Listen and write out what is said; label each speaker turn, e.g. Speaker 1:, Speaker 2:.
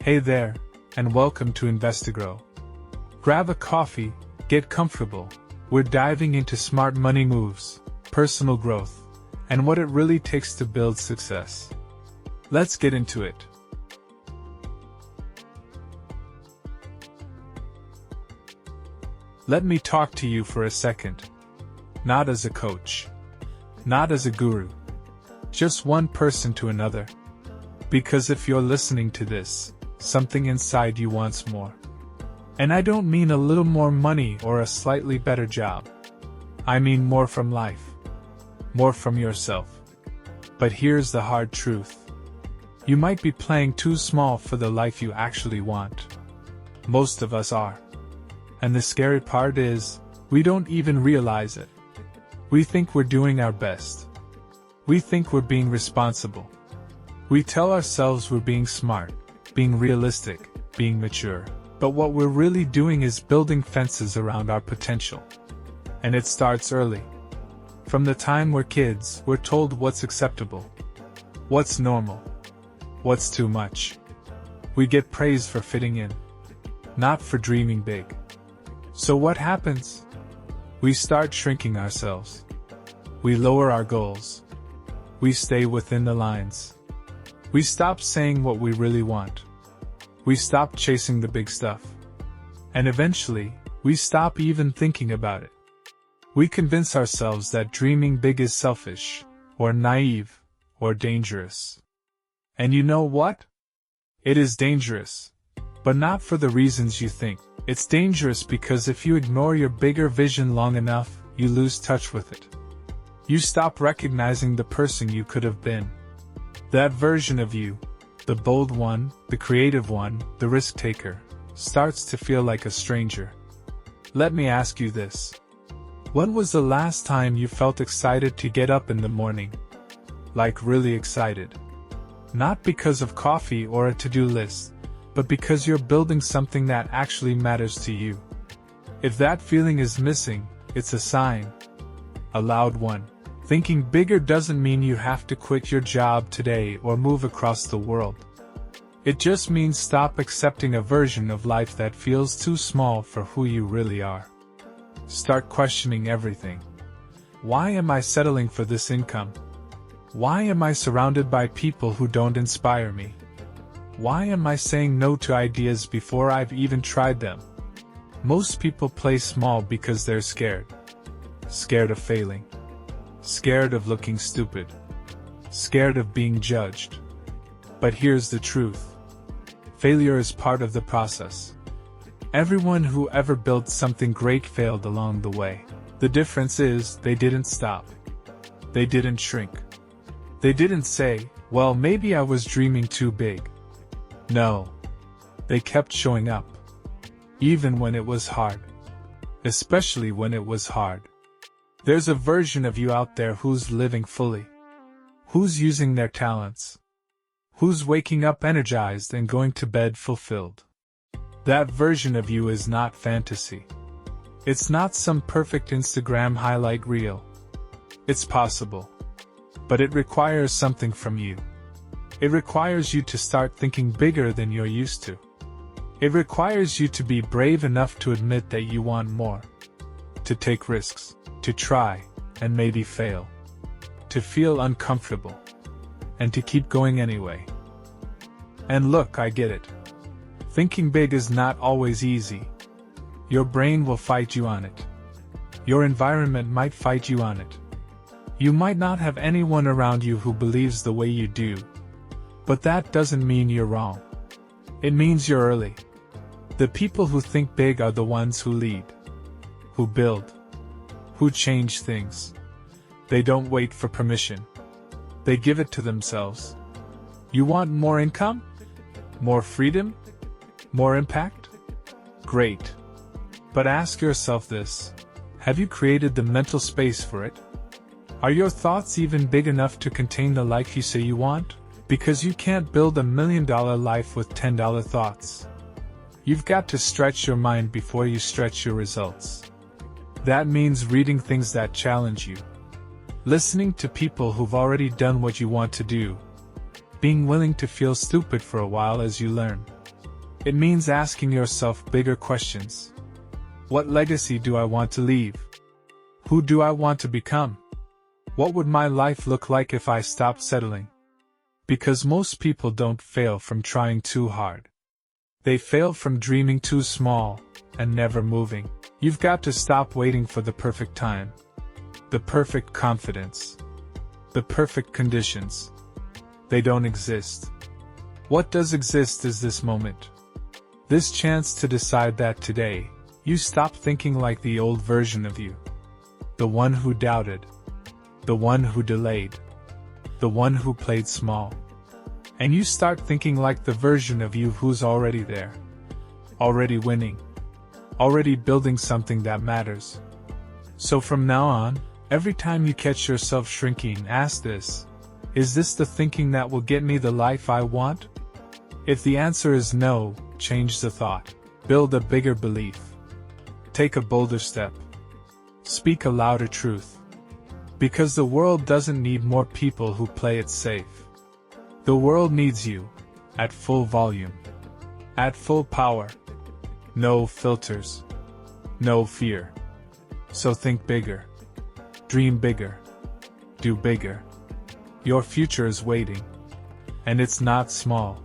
Speaker 1: Hey there, and welcome to Investigrow. Grab a coffee, get comfortable. We're diving into smart money moves, personal growth, and what it really takes to build success. Let's get into it. Let me talk to you for a second. Not as a coach. Not as a guru. Just one person to another. Because if you're listening to this, something inside you wants more. And I don't mean a little more money or a slightly better job. I mean more from life. More from yourself. But here's the hard truth. You might be playing too small for the life you actually want. Most of us are. And the scary part is, we don't even realize it. We think we're doing our best. We think we're being responsible. We tell ourselves we're being smart, being realistic, being mature. But what we're really doing is building fences around our potential. And it starts early. From the time we're kids, we're told what's acceptable, what's normal, what's too much. We get praised for fitting in, not for dreaming big. So what happens? We start shrinking ourselves. We lower our goals. We stay within the lines. We stop saying what we really want. We stop chasing the big stuff. And eventually, we stop even thinking about it. We convince ourselves that dreaming big is selfish, or naive, or dangerous. And you know what? It is dangerous. But not for the reasons you think. It's dangerous because if you ignore your bigger vision long enough, you lose touch with it. You stop recognizing the person you could have been. That version of you, the bold one, the creative one, the risk taker, starts to feel like a stranger. Let me ask you this. When was the last time you felt excited to get up in the morning? Like really excited. Not because of coffee or a to-do list, but because you're building something that actually matters to you. If that feeling is missing, it's a sign. A loud one. Thinking bigger doesn't mean you have to quit your job today or move across the world. It just means stop accepting a version of life that feels too small for who you really are. Start questioning everything. Why am I settling for this income? Why am I surrounded by people who don't inspire me? Why am I saying no to ideas before I've even tried them? Most people play small because they're scared. Scared of failing. Scared of looking stupid. Scared of being judged. But here's the truth. Failure is part of the process. Everyone who ever built something great failed along the way. The difference is, they didn't stop. They didn't shrink. They didn't say, well, maybe I was dreaming too big. No. They kept showing up. Even when it was hard. Especially when it was hard. There's a version of you out there who's living fully. Who's using their talents. Who's waking up energized and going to bed fulfilled. That version of you is not fantasy. It's not some perfect Instagram highlight reel. It's possible. But it requires something from you. It requires you to start thinking bigger than you're used to. It requires you to be brave enough to admit that you want more. To take risks. To try, and maybe fail. To feel uncomfortable. And to keep going anyway. And look, I get it. Thinking big is not always easy. Your brain will fight you on it. Your environment might fight you on it. You might not have anyone around you who believes the way you do. But that doesn't mean you're wrong. It means you're early. The people who think big are the ones who lead. Who build. Who change things. They don't wait for permission. They give it to themselves. You want more income? More freedom? More impact? Great. But ask yourself this. Have you created the mental space for it? Are your thoughts even big enough to contain the life you say you want? Because you can't build $1 million life with $10 thoughts. You've got to stretch your mind before you stretch your results. That means reading things that challenge you. Listening to people who've already done what you want to do. being willing to feel stupid for a while as you learn. It means asking yourself bigger questions. What legacy do I want to leave? Who do I want to become? What would my life look like if I stopped settling? Because most people don't fail from trying too hard. They fail from dreaming too small and never moving. You've got to stop waiting for the perfect time, the perfect confidence, the perfect conditions. They don't exist. What does exist is this moment. This chance to decide that today, you stop thinking like the old version of you. The one who doubted. The one who delayed. The one who played small. And you start thinking like the version of you who's already there. Already winning. Already building something that matters. So from now on, every time you catch yourself shrinking, ask this: is this the thinking that will get me the life I want? If the answer is no, change the thought. Build a bigger belief. Take a bolder step. Speak a louder truth. Because the world doesn't need more people who play it safe. The world needs you, at full volume. At full power. No filters. No fear. So think bigger. Dream bigger. Do bigger. Your future is waiting. And it's not small.